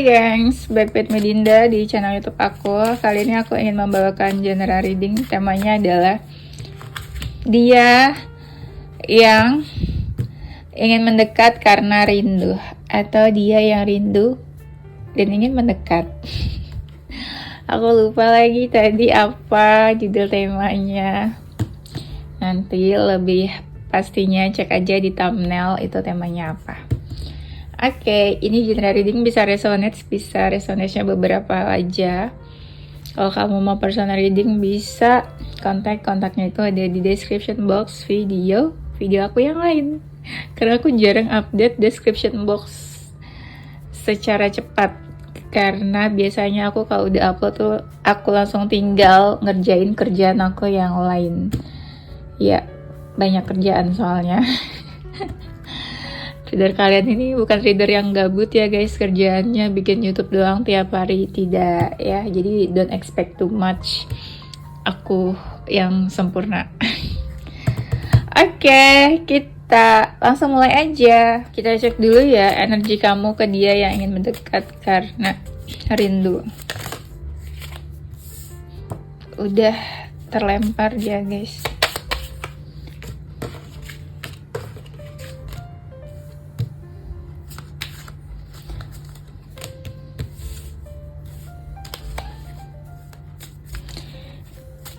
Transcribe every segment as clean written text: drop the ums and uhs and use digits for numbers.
Hai gengs, back with Medinda di channel YouTube aku. Kali ini aku ingin membawakan general reading. Temanya adalah dia yang ingin mendekat karena rindu, atau dia yang rindu dan ingin mendekat. Aku lupa lagi tadi apa judul temanya. Nanti lebih pastinya cek aja di thumbnail itu temanya apa. Oke, ini general reading bisa resonate-nya beberapa aja. Kalau kamu mau personal reading bisa kontaknya itu ada di description box video aku yang lain. Karena aku jarang update description box secara cepat. Karena biasanya aku kalau udah upload tuh aku langsung tinggal ngerjain kerjaan aku yang lain. Ya, banyak kerjaan soalnya. Reader kalian ini bukan reader yang gabut ya guys, kerjaannya bikin YouTube doang tiap hari, tidak ya. Jadi don't expect too much aku yang sempurna. Oke, kita langsung mulai aja. Kita cek dulu ya energi kamu ke dia yang ingin mendekat karena rindu. Udah terlempar dia guys.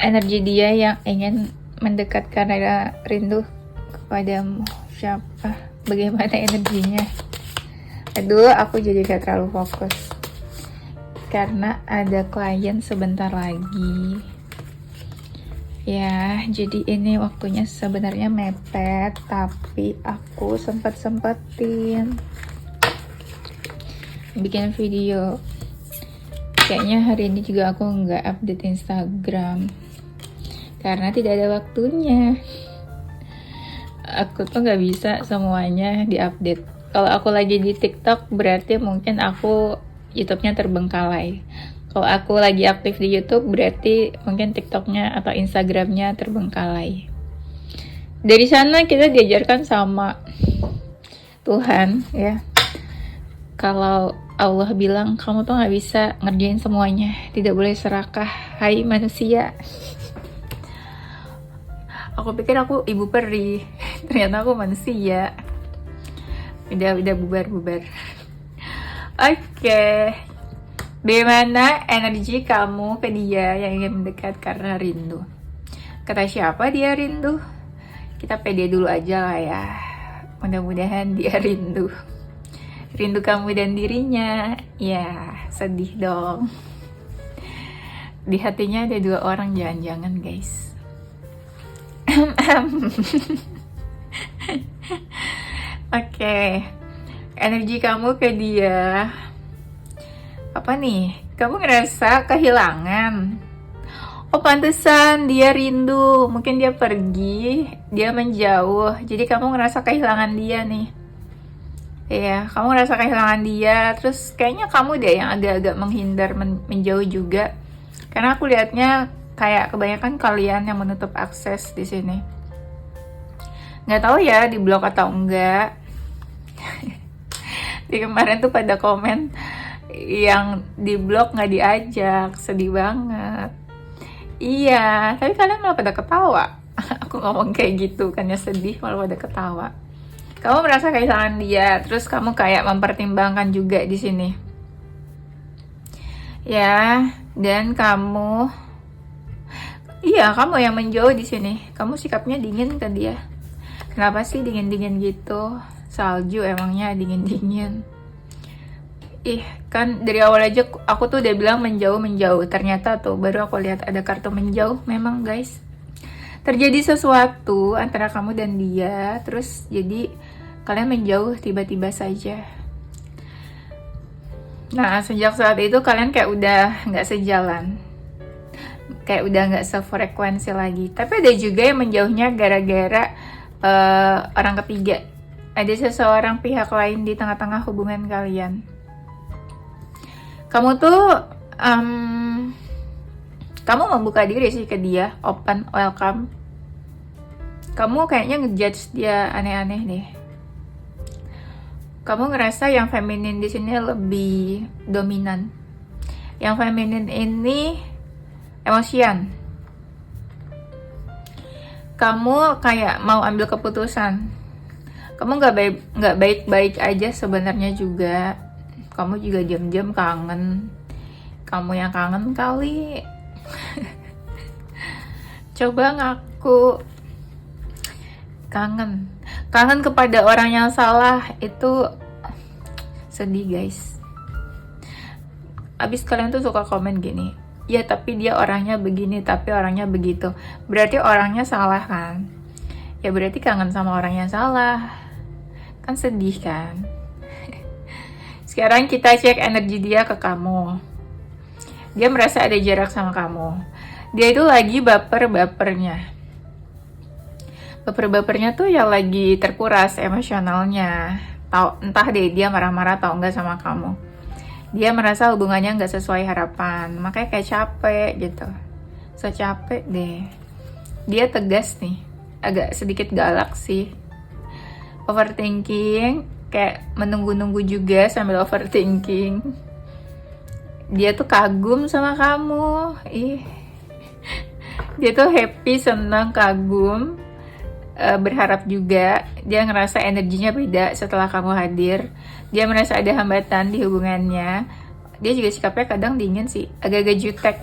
Energi dia yang ingin mendekat karena rindu kepadamu. Siapa? Bagaimana energinya? Aduh, aku jadi gak terlalu fokus karena ada klien sebentar lagi. Ya, jadi ini waktunya sebenarnya mepet, tapi aku sempetin bikin video. Kayaknya hari ini juga aku nggak update Instagram karena tidak ada waktunya. Aku tuh nggak bisa semuanya diupdate. Kalau aku lagi di TikTok berarti mungkin aku YouTube-nya terbengkalai. Kalau aku lagi aktif di YouTube berarti mungkin TikTok-nya atau Instagram-nya terbengkalai. Dari sana kita diajarkan sama Tuhan ya. Kalau Allah bilang kamu tuh nggak bisa ngerjain semuanya, tidak boleh serakah, hai manusia. Aku pikir aku ibu peri, ternyata aku manusia. Udah bubar. Oke. Bagaimana energi kamu ke dia yang ingin mendekat karena rindu? Kata siapa dia rindu? Kita pede dulu aja lah ya. Mudah-mudahan dia rindu. Rindu kamu dan dirinya. Ya, sedih dong. Di hatinya ada 2 orang, jangan-jangan guys. Oke. Energi kamu ke dia apa nih? Kamu ngerasa kehilangan. Oh, pantesan dia rindu. Mungkin dia pergi, dia menjauh. Jadi kamu ngerasa kehilangan dia nih. Iya, kamu ngerasa kehilangan dia. Terus kayaknya kamu deh yang agak-agak menghindar, menjauh juga. Karena aku lihatnya kayak kebanyakan kalian yang menutup akses di sini. Nggak tahu ya di blog atau enggak. Di kemarin tuh pada komen yang di blog nggak diajak, sedih banget. Iya, tapi kalian malah pada ketawa. Aku ngomong kayak gitu, kan ya sedih malah pada ketawa. Kamu merasa kehilangan dia, terus kamu kayak mempertimbangkan juga di sini. Ya, dan kamu yang menjauh di sini. Kamu sikapnya dingin ke dia. Kenapa sih dingin-dingin gitu? Salju emangnya dingin-dingin. Kan dari awal aja aku tuh udah bilang menjauh. Ternyata tuh baru aku lihat ada kartu menjauh. Memang guys, terjadi sesuatu antara kamu dan dia, terus jadi kalian menjauh tiba-tiba saja. Nah, sejak saat itu kalian kayak udah nggak sejalan, kayak udah nggak sefrekuensi lagi. Tapi ada juga yang menjauhnya gara-gara orang ketiga. Ada seseorang pihak lain di tengah-tengah hubungan kalian. Kamu tuh kamu membuka diri sih ke dia, open, welcome. Kamu kayaknya ngejudge dia aneh-aneh deh. Kamu ngerasa yang feminin di sini lebih dominan. Yang feminin ini emosian. Kamu kayak mau ambil keputusan. Kamu nggak baik-baik aja sebenarnya juga. Kamu juga diam-diam kangen. Kamu yang kangen kali. Coba ngaku kangen kepada orang yang salah. Itu sedih guys. Abis kalian tuh suka komen gini, ya tapi dia orangnya begini, tapi orangnya begitu, berarti orangnya salah kan? Ya berarti kangen sama orang yang salah. Kan sedih kan? Sekarang kita cek energi dia ke kamu. Dia merasa ada jarak sama kamu. Dia itu lagi baper-bapernya. Baper-bapernya tuh ya lagi terkuras emosionalnya. Entah deh dia marah-marah atau enggak sama kamu. Dia merasa hubungannya enggak sesuai harapan. Makanya kayak capek gitu. So capek deh. Dia tegas nih. Agak sedikit galak sih. Overthinking. Kayak menunggu-nunggu juga sambil overthinking. Dia tuh kagum sama kamu. Dia tuh happy, senang, kagum, berharap juga. Dia ngerasa energinya beda setelah kamu hadir. Dia merasa ada hambatan di hubungannya. Dia juga sikapnya kadang dingin sih, agak-agak jutek.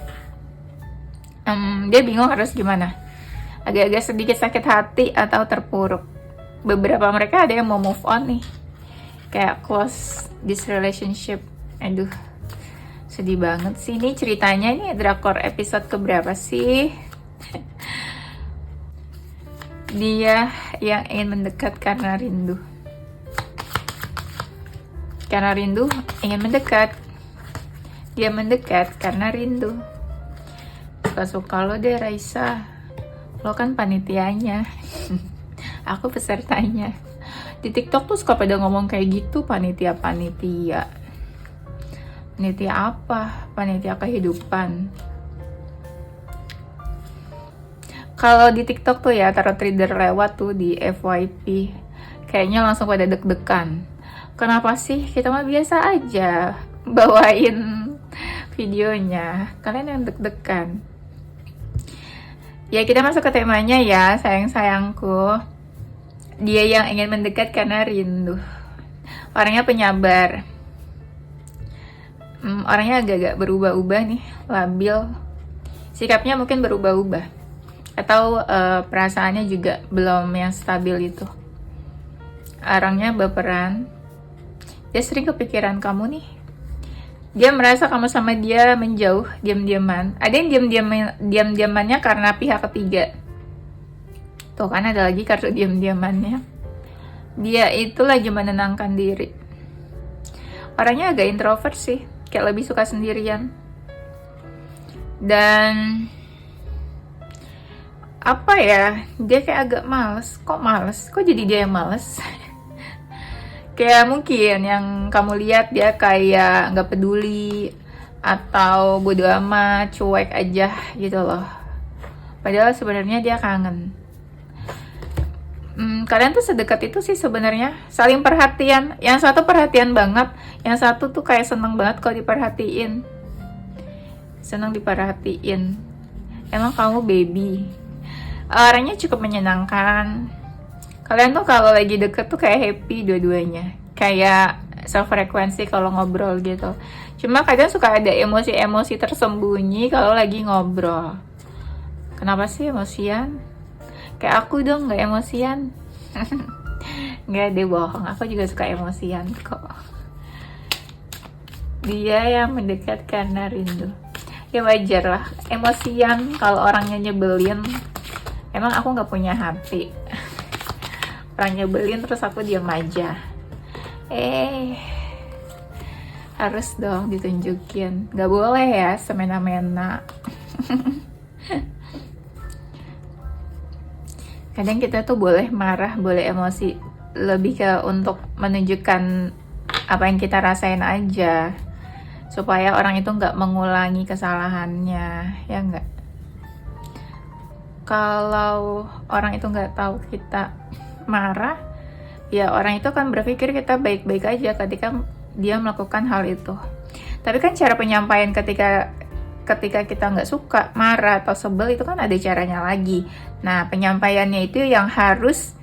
Dia bingung harus gimana. Agak-agak sedikit sakit hati atau terpuruk. Beberapa mereka ada yang mau move on nih, kayak close this relationship. Aduh, sedih banget sih. Ini ceritanya nih drakor episode keberapa sih? Dia yang ingin mendekat karena rindu. Karena rindu ingin mendekat. Dia mendekat karena rindu. Suka-suka lo deh Raisa. Lo kan panitianya. Aku pesertanya. Di TikTok tuh suka pada ngomong kayak gitu, panitia. Panitia apa? Panitia kehidupan. Kalau di TikTok tuh ya, tarot reader lewat tuh di FYP. Kayaknya langsung pada deg-degan. Kenapa sih? Kita mah biasa aja bawain videonya. Kalian yang deg-degan. Ya kita masuk ke temanya ya, sayang-sayangku. Dia yang ingin mendekat karena rindu. Orangnya penyabar. Orangnya agak-agak berubah-ubah nih, labil. Sikapnya mungkin berubah-ubah. Atau perasaannya juga belum yang stabil itu. Orangnya baperan. Dia sering kepikiran kamu nih. Dia merasa kamu sama dia menjauh, diam-diaman. Ada yang diam-diamannya karena pihak ketiga. Tuh kan ada lagi kartu diam-diamannya. Dia itu lagi menenangkan diri. Orangnya agak introvert sih, kayak lebih suka sendirian. Dan apa ya, dia kayak agak males. Kok males? Kok jadi dia yang males? Kayak mungkin yang kamu lihat dia kayak nggak peduli atau bodo amat, cuek aja gitu loh. Padahal sebenarnya dia kangen. Kalian tuh sedekat itu sih sebenarnya, saling perhatian. Yang satu perhatian banget, yang satu tuh kayak seneng banget kalau diperhatiin. Seneng diperhatiin. Emang kamu baby. Orangnya cukup menyenangkan. Kalian tuh kalau lagi deket tuh kayak happy dua-duanya. Kayak sefrekuensi kalau ngobrol gitu. Cuma kadang suka ada emosi-emosi tersembunyi kalau lagi ngobrol. Kenapa sih emosian? Kayak aku dong gak emosian. Gak deh, bohong. Aku juga suka emosian kok. Dia yang mendekat karena rindu. Ya wajar lah. Emosian kalau orangnya nyebelin. Emang aku gak punya hati. Orang nyebelin terus aku diam aja. Harus dong ditunjukin. Gak boleh ya semena-mena. Kadang kita tuh boleh marah, boleh emosi, lebih ke untuk menunjukkan apa yang kita rasain aja, supaya orang itu nggak mengulangi kesalahannya, ya nggak? Kalau orang itu nggak tahu kita marah, ya orang itu akan berpikir kita baik-baik aja ketika dia melakukan hal itu. Tapi kan cara penyampaian ketika kita nggak suka, marah atau sebel itu kan ada caranya lagi. Nah, penyampaiannya itu yang harus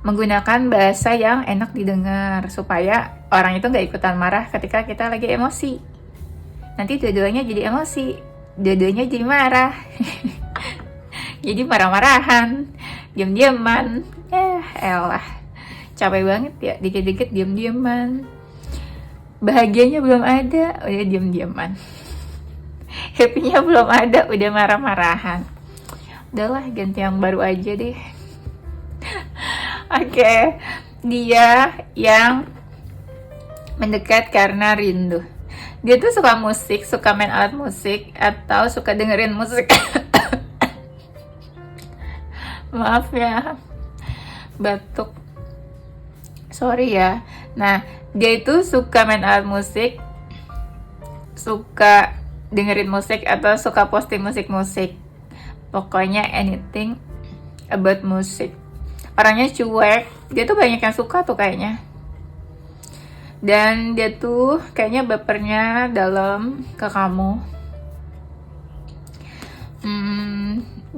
menggunakan bahasa yang enak didengar supaya orang itu nggak ikutan marah ketika kita lagi emosi. Nanti dua-duanya jadi emosi, dua-duanya jadi marah. Jadi marah-marahan, diam-diaman. Elah, capek banget ya, dikit-dikit diam-diaman. Bahagianya belum ada, udah diam-diaman. Happy-nya belum ada, udah marah-marahan. Udahlah, ganti yang baru aja deh. Oke, dia yang mendekat karena rindu. Dia tuh suka musik, suka main alat musik, atau suka dengerin musik. Maaf ya, batuk. Sorry ya. Nah, dia itu suka main alat musik, suka dengerin musik, atau suka posting musik-musik. Pokoknya anything about musik. Orangnya cuek, dia tuh banyak yang suka tuh kayaknya. Dan dia tuh kayaknya bapernya dalam ke kamu.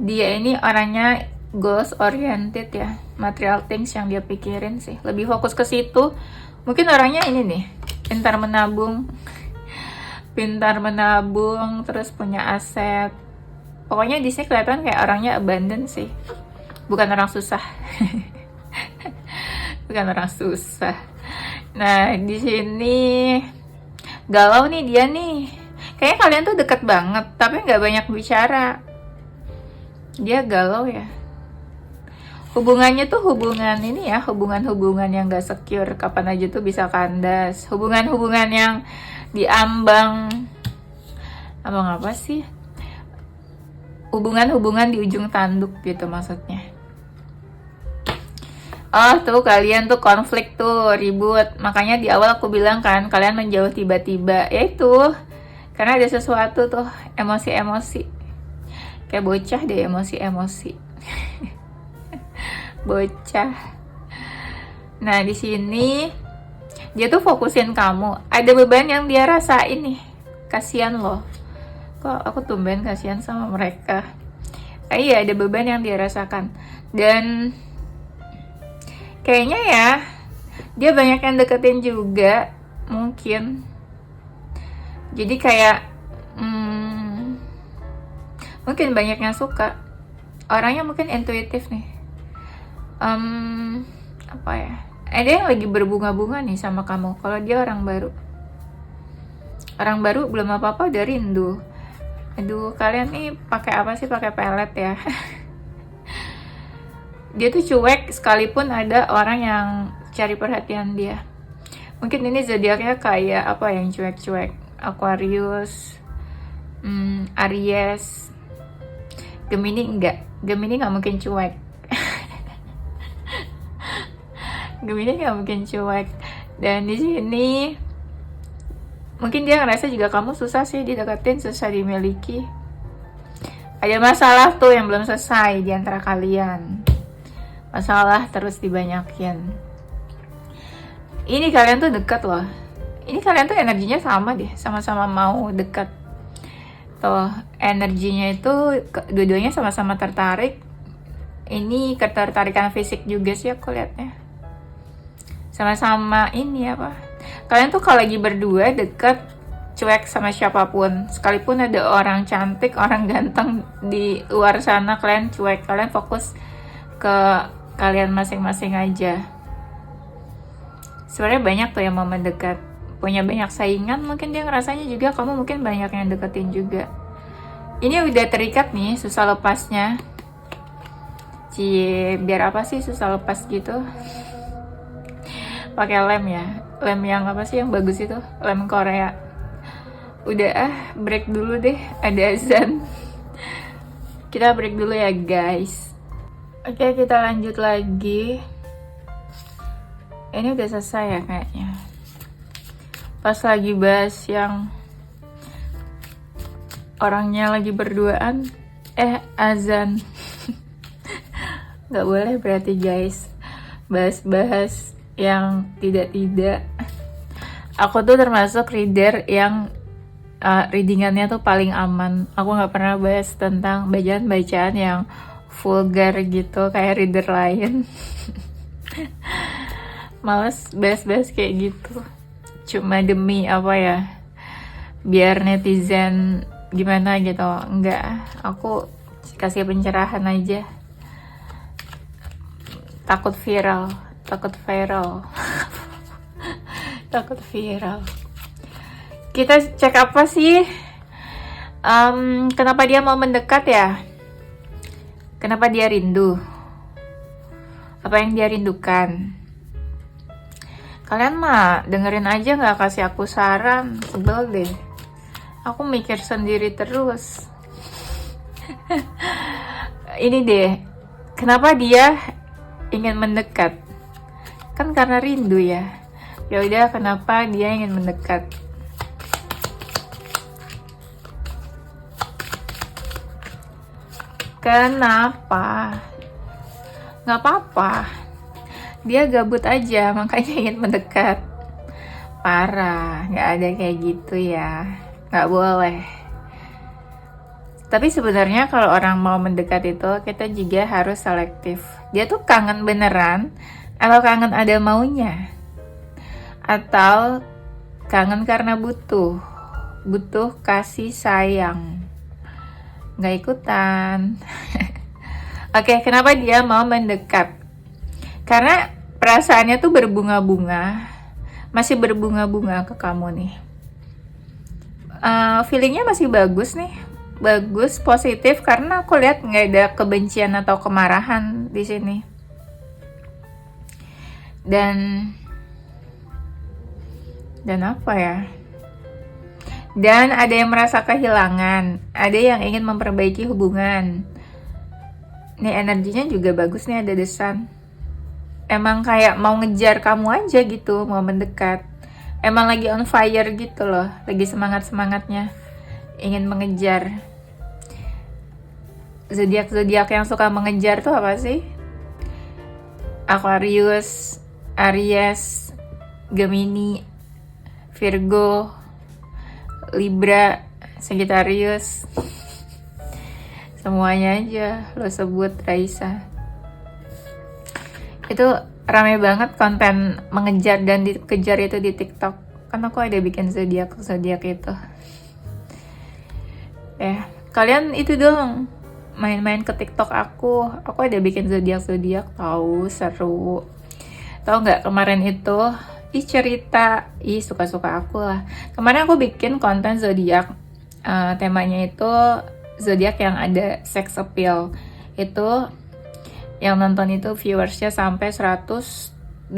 Dia ini orangnya goals oriented ya, material things yang dia pikirin sih. Lebih fokus ke situ. Mungkin orangnya ini nih, pintar menabung, terus punya aset. Pokoknya di sini kelihatan kayak orangnya abundant sih. Bukan orang susah. Bukan orang susah. Nah, di sini galau nih dia nih. Kayaknya kalian tuh deket banget, tapi nggak banyak bicara. Dia galau ya. Hubungannya tuh hubungan ini ya, hubungan yang gak secure, kapan aja tuh bisa kandas. Hubungan yang diambang, abang apa sih? Hubungan di ujung tanduk gitu maksudnya. Oh tuh kalian tuh konflik tuh, ribut. Makanya di awal aku bilang kan, kalian menjauh tiba-tiba. Ya itu, karena ada sesuatu tuh, emosi-emosi. Kayak bocah deh, emosi-emosi. Bocah. Nah di sini dia tuh fokusin kamu. Ada beban yang dia rasain nih. Kasian loh. Kok aku tumben kasihan sama mereka. Iya ada beban yang dia rasakan. Dan kayaknya ya dia banyak yang deketin juga. Mungkin. Jadi kayak mungkin banyak yang suka. Orangnya mungkin intuitif nih. Apa ya? Ada yang lagi berbunga-bunga nih sama kamu. Kalau dia orang baru belum apa-apa udah rindu. Aduh, kalian nih pakai apa sih? Pakai pelet ya. Dia tuh cuek sekalipun ada orang yang cari perhatian dia. Mungkin ini zodiaknya kayak apa yang cuek-cuek? Aquarius, Aries, Gemini enggak. Gemini nggak mungkin cuek. Gemini nggak mungkin cuek. Dan di sini mungkin dia ngerasa juga kamu susah sih dideketin, susah dimiliki. Ada masalah tuh yang belum selesai di antara kalian. Masalah terus dibanyakin. Ini kalian tuh dekat loh. Ini kalian tuh energinya sama deh, sama-sama mau dekat. Tuh energinya itu dua-duanya sama-sama tertarik. Ini ketertarikan fisik juga sih aku lihatnya. Sama-sama ini apa? Kalian tuh kalau lagi berdua deket, cuek sama siapapun. Sekalipun ada orang cantik, orang ganteng di luar sana, kalian cuek. Kalian fokus ke kalian masing-masing aja. Sebenarnya banyak tuh yang mau mendekat. Punya banyak saingan, mungkin dia ngerasanya juga kamu mungkin banyak yang deketin juga. Ini udah terikat nih, susah lepasnya. Cie, biar apa sih susah lepas gitu? Pakai lem ya, lem yang apa sih yang bagus itu, lem Korea. Udah break dulu deh, ada azan. Kita break dulu ya guys. Oke, kita lanjut lagi. Ini udah selesai ya kayaknya. Pas lagi bahas yang orangnya lagi berduaan, azan. Gak boleh berarti guys bahas-bahas yang tidak. Aku tuh termasuk reader yang readingannya tuh paling aman. Aku nggak pernah bahas tentang bacaan-bacaan yang vulgar gitu kayak reader lain. Males bahas-bahas kayak gitu. Cuma demi apa ya? Biar netizen gimana gitu. Enggak, aku kasih pencerahan aja. Takut viral. Takut viral. Kita cek apa sih? Kenapa dia mau mendekat ya? Kenapa dia rindu? Apa yang dia rindukan? Kalian mah dengerin aja nggak kasih aku saran, sebel deh. Aku mikir sendiri terus. Ini deh, kenapa dia ingin mendekat? Kan karena rindu ya. Ya udah, kenapa dia ingin mendekat? Kenapa? Nggak apa-apa. Dia gabut aja, makanya ingin mendekat. Parah, nggak ada kayak gitu ya. Nggak boleh. Tapi sebenarnya kalau orang mau mendekat itu, kita juga harus selektif. Dia tuh kangen beneran, atau kangen ada maunya? Atau kangen karena butuh kasih sayang. Nggak ikutan. Oke, kenapa dia mau mendekat? Karena perasaannya tuh berbunga-bunga, masih berbunga-bunga ke kamu nih. Feelingnya masih bagus nih, bagus, positif, karena aku lihat nggak ada kebencian atau kemarahan di sini. Dan apa ya? Dan ada yang merasa kehilangan, ada yang ingin memperbaiki hubungan. Nih energinya juga bagus nih, ada desan. Emang kayak mau ngejar kamu aja gitu, mau mendekat. Emang lagi on fire gitu loh, lagi semangat-semangatnya ingin mengejar. Zodiak yang suka mengejar tuh apa sih? Aquarius, Aries, Gemini, Virgo, Libra, Sagittarius. Semuanya aja lo sebut, Raisa. Itu rame banget konten mengejar dan dikejar itu di TikTok. Kan aku ada bikin zodiak itu. Kalian itu dong main-main ke TikTok aku. Aku ada bikin zodiak tahu, seru. Tahu nggak kemarin itu? Cerita, suka-suka aku lah. Kemarin aku bikin konten zodiak. Temanya itu zodiak yang ada sex appeal. Itu yang nonton itu viewersnya sampai 126.000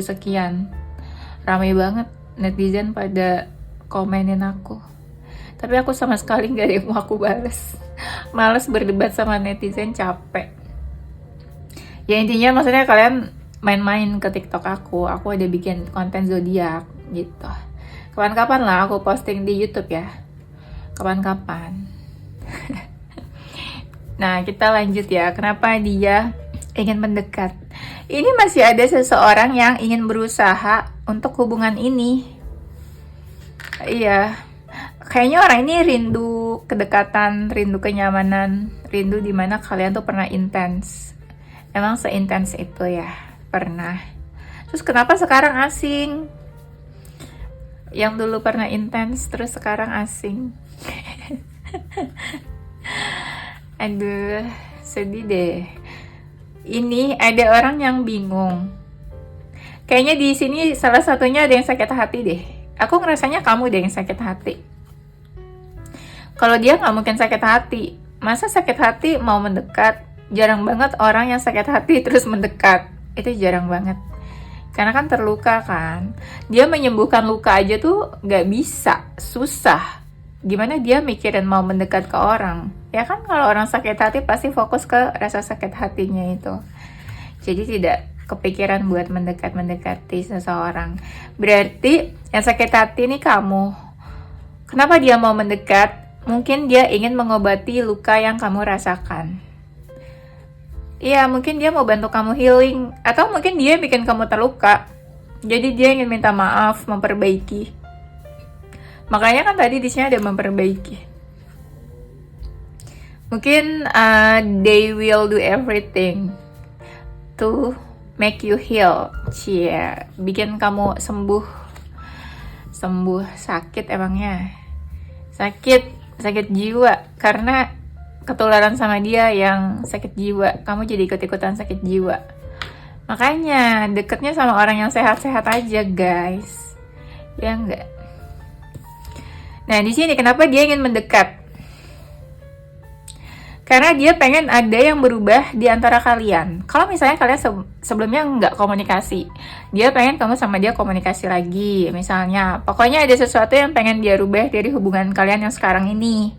sekian. Ramai banget netizen pada komenin aku. Tapi aku sama sekali gak ada yang mau aku bales. Males berdebat sama netizen, capek. Ya intinya maksudnya kalian main-main ke TikTok aku ada bikin konten zodiak gitu. Kapan-kapan lah aku posting di YouTube ya. Kapan-kapan. Nah, kita lanjut ya. Kenapa dia ingin mendekat? Ini masih ada seseorang yang ingin berusaha untuk hubungan ini. Iya. Kayaknya orang ini rindu kedekatan, rindu kenyamanan, rindu dimana kalian tuh pernah intens. Emang seintens itu ya? Pernah. Terus kenapa sekarang asing? Yang dulu pernah intens, terus sekarang asing. Aduh, sedih deh. Ini ada orang yang bingung. Kayaknya di sini salah satunya ada yang sakit hati deh. Aku ngerasanya kamu deh yang sakit hati. Kalau dia nggak mungkin sakit hati. Masa sakit hati mau mendekat? Jarang banget orang yang sakit hati terus mendekat. Itu jarang banget. Karena kan terluka kan. Dia menyembuhkan luka aja tuh nggak bisa, susah. Gimana dia mikirin mau mendekat ke orang? Ya kan kalau orang sakit hati pasti fokus ke rasa sakit hatinya itu. Jadi tidak kepikiran buat mendekati seseorang. Berarti yang sakit hati ini kamu. Kenapa dia mau mendekat? Mungkin dia ingin mengobati luka yang kamu rasakan. ya mungkin dia mau bantu kamu healing, atau mungkin dia bikin kamu terluka. Jadi dia ingin minta maaf, memperbaiki. Makanya kan tadi di sini ada memperbaiki. Mungkin they will do everything to make you heal. Cie, bikin kamu sembuh sakit emangnya. Sakit jiwa karena ketularan sama dia yang sakit jiwa. Kamu jadi ikut-ikutan sakit jiwa. Makanya deketnya sama orang yang sehat-sehat aja, guys. Ya enggak? Nah, di sini kenapa dia ingin mendekat? Karena dia pengen ada yang berubah di antara kalian. Kalau misalnya kalian sebelumnya nggak komunikasi, dia pengen kamu sama dia komunikasi lagi. Misalnya, pokoknya ada sesuatu yang pengen dia rubah dari hubungan kalian yang sekarang ini.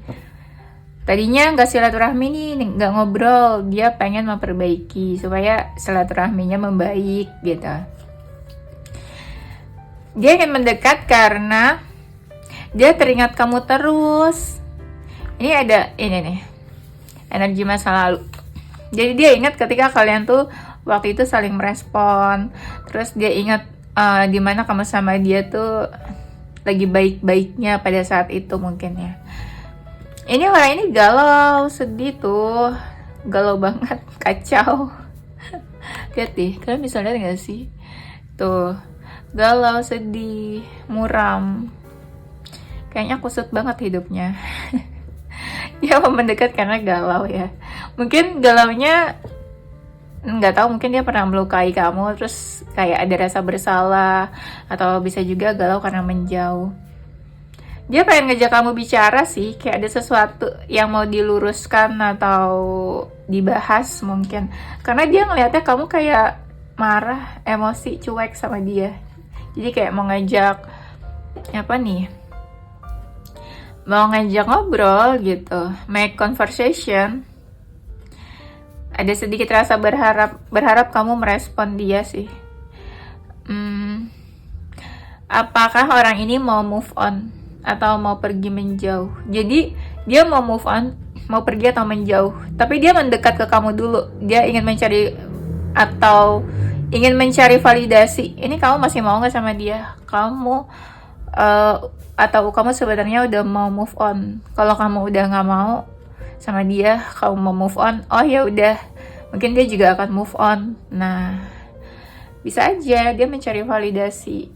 Tadinya nggak silaturahmi nih, nggak ngobrol. Dia pengen memperbaiki supaya silaturahminya membaik gitu. Dia ingin mendekat karena dia teringat kamu terus. Ini ada ini nih, energi masa lalu. Jadi dia ingat ketika kalian tuh waktu itu saling merespon. Terus dia ingat dimana kamu sama dia tuh lagi baik-baiknya pada saat itu mungkin ya. Ini orang ini galau, sedih tuh. Galau banget, kacau. Lihat deh, kalian bisa lihat gak sih? Tuh, galau, sedih, muram. Kayaknya kusut banget hidupnya. Dia mau mendekat karena galau ya. Mungkin galaunya, nggak tahu, mungkin dia pernah melukai kamu, terus kayak ada rasa bersalah. Atau bisa juga galau karena menjauh. Dia pengen ngajak kamu bicara sih, kayak ada sesuatu yang mau diluruskan atau dibahas mungkin. Karena dia ngelihatnya kamu kayak marah, emosi, cuek sama dia. Jadi kayak mau ngajak, apa nih? Mau ngajak ngobrol gitu, make conversation. Ada sedikit rasa berharap kamu merespon dia sih. Apakah orang ini mau move on? Atau mau pergi menjauh. Jadi dia mau move on, mau pergi atau menjauh, tapi dia mendekat ke kamu dulu. Dia ingin mencari validasi. Ini kamu masih mau nggak sama dia? Atau kamu sebenarnya udah mau move on? Kalau kamu udah nggak mau sama dia, kamu mau move on, oh ya udah, mungkin dia juga akan move on. Nah, bisa aja dia mencari validasi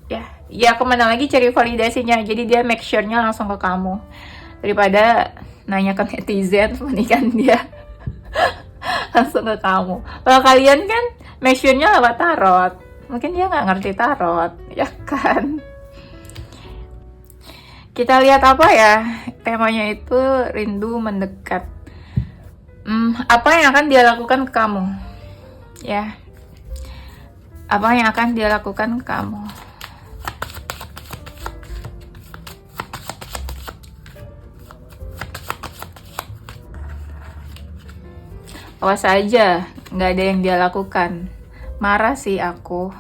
ya kemana lagi cari validasinya. Jadi dia make sure-nya langsung ke kamu daripada nanya ke netizen, mendingan dia langsung ke kamu. Kalau kalian kan make sure-nya lewat tarot, mungkin dia nggak ngerti tarot ya kan. Kita lihat apa ya, temanya itu rindu mendekat. Apa yang akan dia lakukan ke kamu ya? Apa yang akan dia lakukan ke kamu? Awas aja, nggak ada yang dia lakukan. Marah sih aku.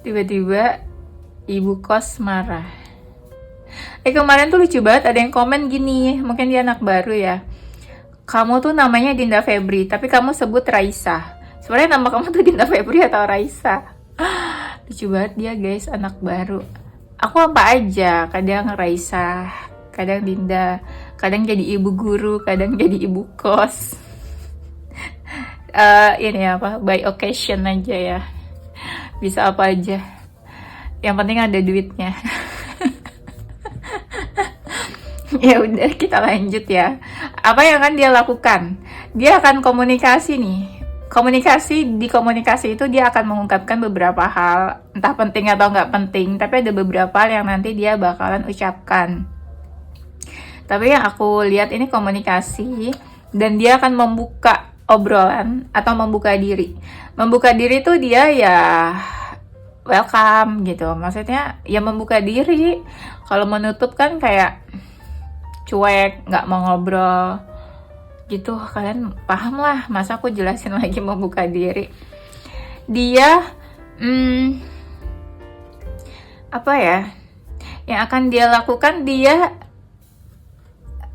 Tiba-tiba ibu kos marah. Kemarin tuh lucu banget, ada yang komen gini, mungkin dia anak baru ya. Kamu tuh namanya Dinda Febri, tapi kamu sebut Raisa. Sebenarnya nama kamu tuh Dinda Febri atau Raisa? Lucu banget dia guys, anak baru. Aku apa aja, kadang Raisa, kadang Dinda, kadang jadi ibu guru, kadang jadi ibu kos. Ini apa, by occasion aja ya. Bisa apa aja. Yang penting ada duitnya. Ya udah, kita lanjut ya. Apa yang akan dia lakukan? Dia akan komunikasi nih. Di komunikasi itu dia akan mengungkapkan beberapa hal, entah penting atau nggak penting, tapi ada beberapa hal yang nanti dia bakalan ucapkan. Tapi yang aku lihat ini komunikasi, dan dia akan membuka obrolan atau membuka diri. Membuka diri tuh dia ya welcome gitu, maksudnya ya membuka diri. Kalau menutup kan kayak cuek, nggak mau ngobrol gitu. Kalian paham lah, masa aku jelasin lagi membuka diri. Dia apa ya yang akan dia lakukan? Dia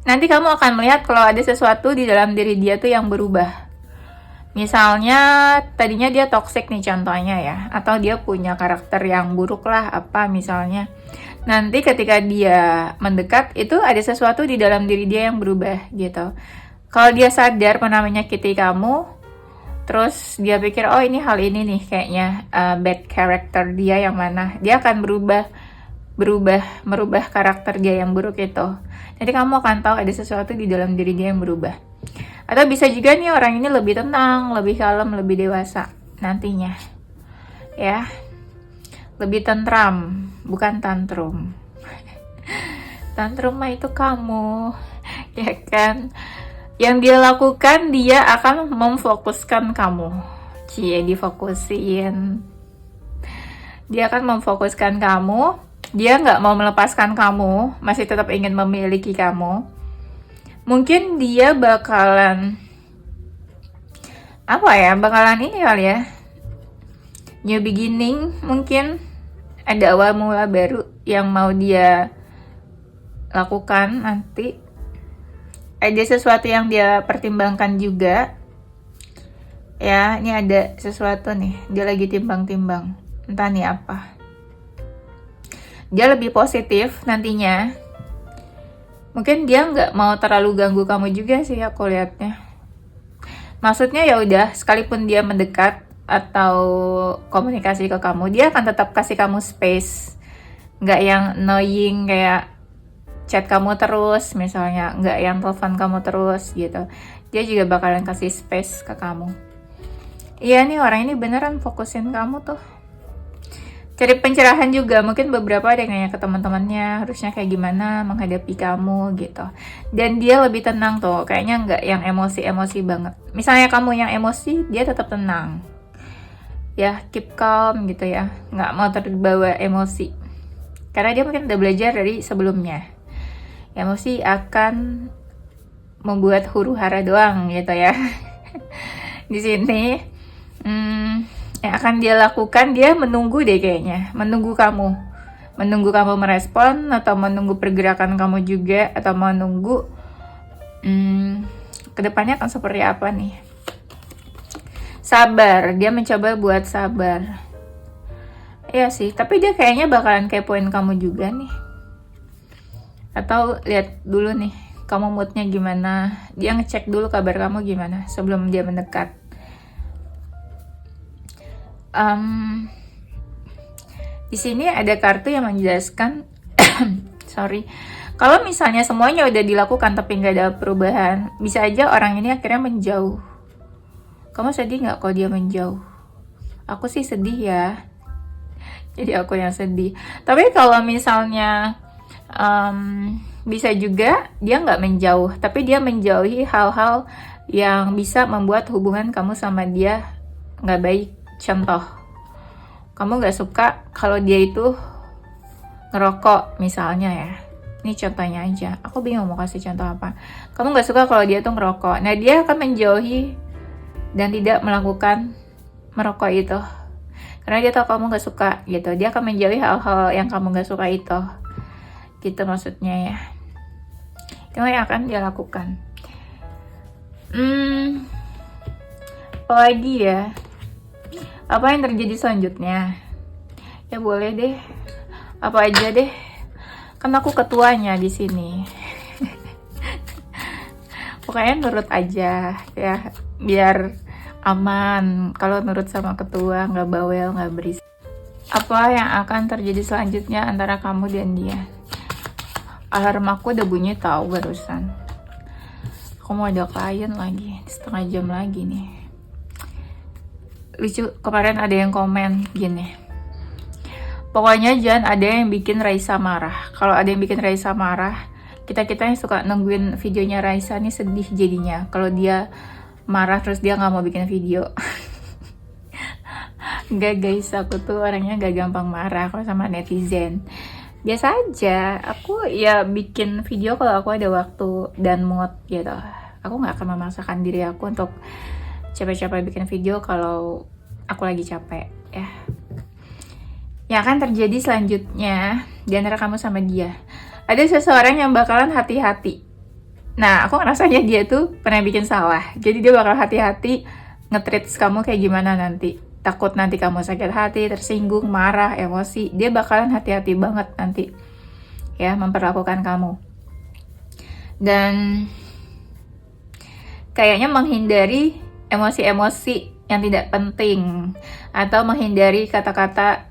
nanti kamu akan melihat kalau ada sesuatu di dalam diri dia tuh yang berubah. Misalnya tadinya dia toxic nih contohnya ya, atau dia punya karakter yang buruk lah apa misalnya. Nanti ketika dia mendekat itu ada sesuatu di dalam diri dia yang berubah gitu. Kalau dia sadar pernah menyakiti kamu, terus dia pikir oh ini hal ini nih kayaknya bad character dia yang mana, dia akan merubah karakter dia yang buruk itu. Jadi kamu akan tahu ada sesuatu di dalam diri dia yang berubah. Atau bisa juga nih orang ini lebih tenang, lebih kalem, lebih dewasa nantinya. Ya. Lebih tentram, bukan tantrum. Tantrum mah itu kamu. Ya kan? Yang dia lakukan, dia akan memfokuskan kamu. Cie, difokusin. Dia akan memfokuskan kamu. Dia nggak mau melepaskan kamu, masih tetap ingin memiliki kamu. Mungkin dia bakalan bakalan ini kali ya, new beginning, mungkin ada awal mula baru yang mau dia lakukan nanti. Ada sesuatu yang dia pertimbangkan juga ya, ini ada sesuatu nih, dia lagi timbang-timbang, entah nih apa. Dia lebih positif nantinya. Mungkin dia nggak mau terlalu ganggu kamu juga sih aku lihatnya. Maksudnya ya udah, sekalipun dia mendekat atau komunikasi ke kamu, dia akan tetap kasih kamu space. Nggak yang annoying kayak chat kamu terus misalnya, nggak yang telepon kamu terus gitu. Dia juga bakalan kasih space ke kamu. Iya nih, orang ini beneran fokusin kamu tuh. Cari pencerahan juga, mungkin beberapa ada yang nanya ke teman-temannya harusnya kayak gimana menghadapi kamu gitu. Dan dia lebih tenang tuh, kayaknya nggak yang emosi-emosi banget. Misalnya kamu yang emosi, dia tetap tenang. Ya, keep calm gitu ya, nggak mau terbawa emosi. Karena dia mungkin udah belajar dari sebelumnya. Emosi akan membuat huru-hara doang gitu ya. Di sini, yang akan dia lakukan, dia menunggu deh kayaknya, menunggu kamu merespon, atau menunggu pergerakan kamu juga, atau menunggu kedepannya akan seperti apa nih. Sabar, dia mencoba buat sabar. Iya sih, tapi dia kayaknya bakalan kepoin kamu juga nih, atau lihat dulu nih kamu moodnya gimana, dia ngecek dulu kabar kamu gimana sebelum dia mendekat. Di sini ada kartu yang menjelaskan kalau misalnya semuanya udah dilakukan tapi nggak ada perubahan, bisa aja orang ini akhirnya menjauh. Kamu sedih nggak kalau dia menjauh? Aku sih sedih ya, jadi aku yang sedih. Tapi kalau misalnya bisa juga dia nggak menjauh, tapi dia menjauhi hal-hal yang bisa membuat hubungan kamu sama dia nggak baik. Contoh, kamu gak suka kalau dia itu ngerokok misalnya ya. Ini contohnya aja, aku bingung mau kasih contoh apa. Kamu gak suka kalau dia tuh ngerokok. Nah, dia akan menjauhi dan tidak melakukan merokok itu. Karena dia tahu kamu gak suka gitu. Dia akan menjauhi hal-hal yang kamu gak suka itu. Gitu maksudnya ya. Itu yang akan dia lakukan. Apalagi ya? Apa yang terjadi selanjutnya? Ya boleh deh. Apa aja deh. Kan aku ketuanya di sini. Pokoknya nurut aja ya, biar aman. Kalau nurut sama ketua, nggak bawel, nggak berisik. Apa yang akan terjadi selanjutnya antara kamu dan dia? Alarm aku udah bunyi tahu barusan. Aku mau ada klien lagi, setengah jam lagi nih. Lucu, kemarin ada yang komen gini, pokoknya jangan ada yang bikin Raisa marah. Kalau ada yang bikin Raisa marah, kita yang suka nungguin videonya Raisa nih sedih jadinya kalau dia marah terus dia nggak mau bikin video. Enggak guys, aku tuh orangnya gak gampang marah kalau sama netizen. Biasa aja, aku ya bikin video kalau aku ada waktu dan mood gitu. Aku nggak akan memaksakan diri aku untuk capek-capek bikin video kalau aku lagi capek ya. Yang akan terjadi selanjutnya di antara kamu sama dia, ada seseorang yang bakalan hati-hati. Nah, aku ngerasanya dia tuh pernah bikin salah. Jadi dia bakal hati-hati nge-treat kamu kayak gimana nanti. Takut nanti kamu sakit hati, tersinggung, marah, emosi. Dia bakalan hati-hati banget nanti ya memperlakukan kamu. Dan kayaknya menghindari emosi-emosi yang tidak penting atau menghindari kata-kata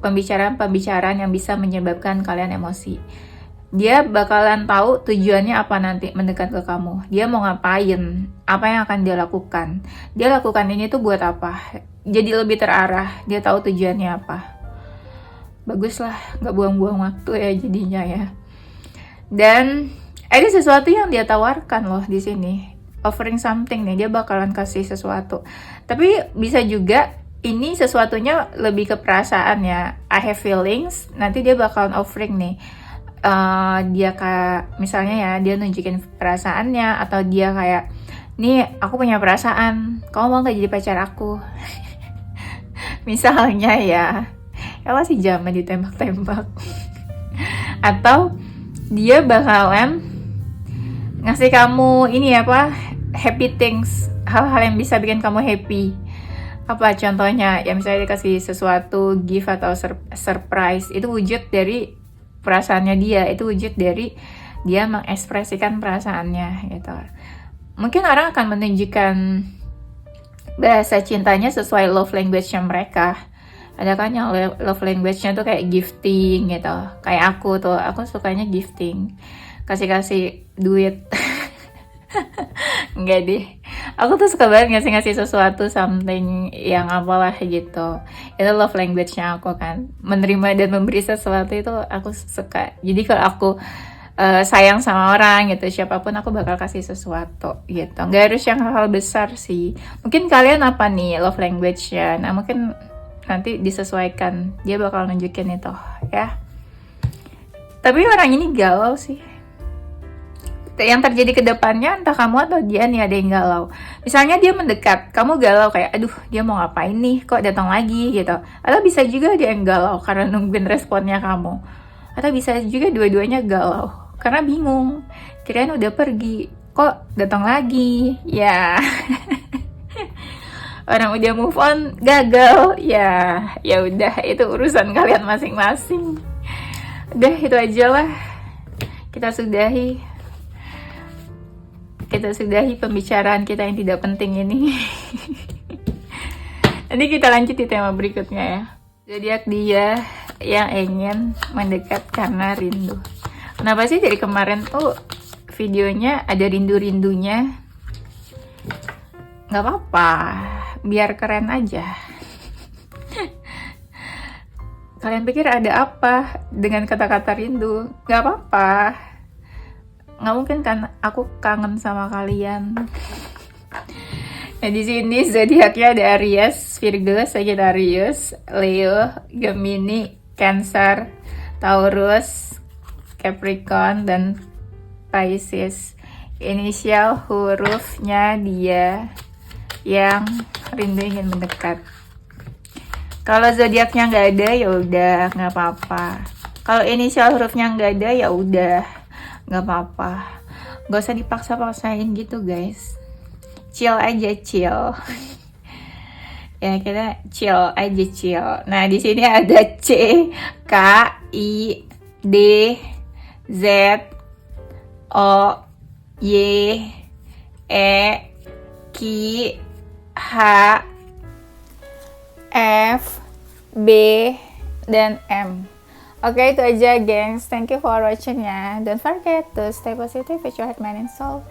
pembicaraan-pembicaraan yang bisa menyebabkan kalian emosi. Dia bakalan tahu tujuannya apa nanti mendekat ke kamu. Dia mau ngapain, apa yang akan dia lakukan. Dia lakukan ini tuh buat apa. Jadi lebih terarah, dia tahu tujuannya apa. Bagus lah, gak buang-buang waktu ya jadinya ya. Dan ada sesuatu yang dia tawarkan loh di sini. Offering something nih, dia bakalan kasih sesuatu. Tapi bisa juga ini sesuatunya lebih ke perasaan ya. I have feelings, nanti dia bakalan offering nih. Dia kayak misalnya ya, dia nunjukin perasaannya, atau dia kayak, nih aku punya perasaan, kamu mau gak jadi pacar aku? Misalnya ya masih zaman ditembak-tembak. Atau dia bakalan ngasih kamu ini apa, happy things, hal-hal yang bisa bikin kamu happy. Apa contohnya ya, misalnya dikasih sesuatu, gift atau surprise, itu wujud dari perasaannya dia, itu wujud dari dia mengekspresikan perasaannya gitu. Mungkin orang akan menunjukkan bahasa cintanya sesuai love language-nya mereka. Ada kan yang love language-nya tuh kayak gifting gitu. Kayak aku sukanya gifting, kasih duit. Enggak deh, aku tuh suka banget ngasih sesuatu, something yang apalah gitu. Itu love language-nya aku kan, menerima dan memberi sesuatu itu aku suka. Jadi kalau aku sayang sama orang gitu, siapapun aku bakal kasih sesuatu gitu. Nggak harus yang hal-hal besar sih. Mungkin kalian apa nih love language-nya? Nah mungkin nanti disesuaikan, dia bakal nunjukin itu ya. Tapi orang ini galau sih. Yang terjadi ke depannya entah kamu atau dia nih ada yang galau. Misalnya dia mendekat, kamu galau kayak aduh dia mau ngapain nih, kok datang lagi gitu. Atau bisa juga dia yang galau karena nungguin responnya kamu. Atau bisa juga dua-duanya galau karena bingung, kirain udah pergi kok datang lagi ya. Orang udah move on gagal ya, ya udah itu urusan kalian masing-masing. Udah itu aja lah, kita sudahi pembicaraan kita yang tidak penting ini. Nanti kita lanjut di tema berikutnya ya. Zodiak dia yang ingin mendekat karena rindu. Kenapa sih dari kemarin tuh videonya ada rindu-rindunya? Gak apa-apa, biar keren aja. Kalian pikir ada apa dengan kata-kata rindu? Gak apa-apa. Nggak mungkin kan aku kangen sama kalian. Nah di sini zodiaknya ada Aries, Virgo, Sagittarius, Leo, Gemini, Cancer, Taurus, Capricorn, dan Pisces. Inisial hurufnya dia yang rindu ingin mendekat. Kalau zodiaknya nggak ada ya udah nggak apa-apa. Kalau inisial hurufnya nggak ada ya udah nggak apa-apa, nggak usah dipaksa-paksain gitu guys, chill aja, chill. Ya kita chill aja, chill. Nah di sini ada C, K, I, D, Z, O, Y, E, Q, H, F, B, dan M. Oke, itu aja gengs. Thank you for watching ya. Don't forget to stay positive with your heart, mind, and soul.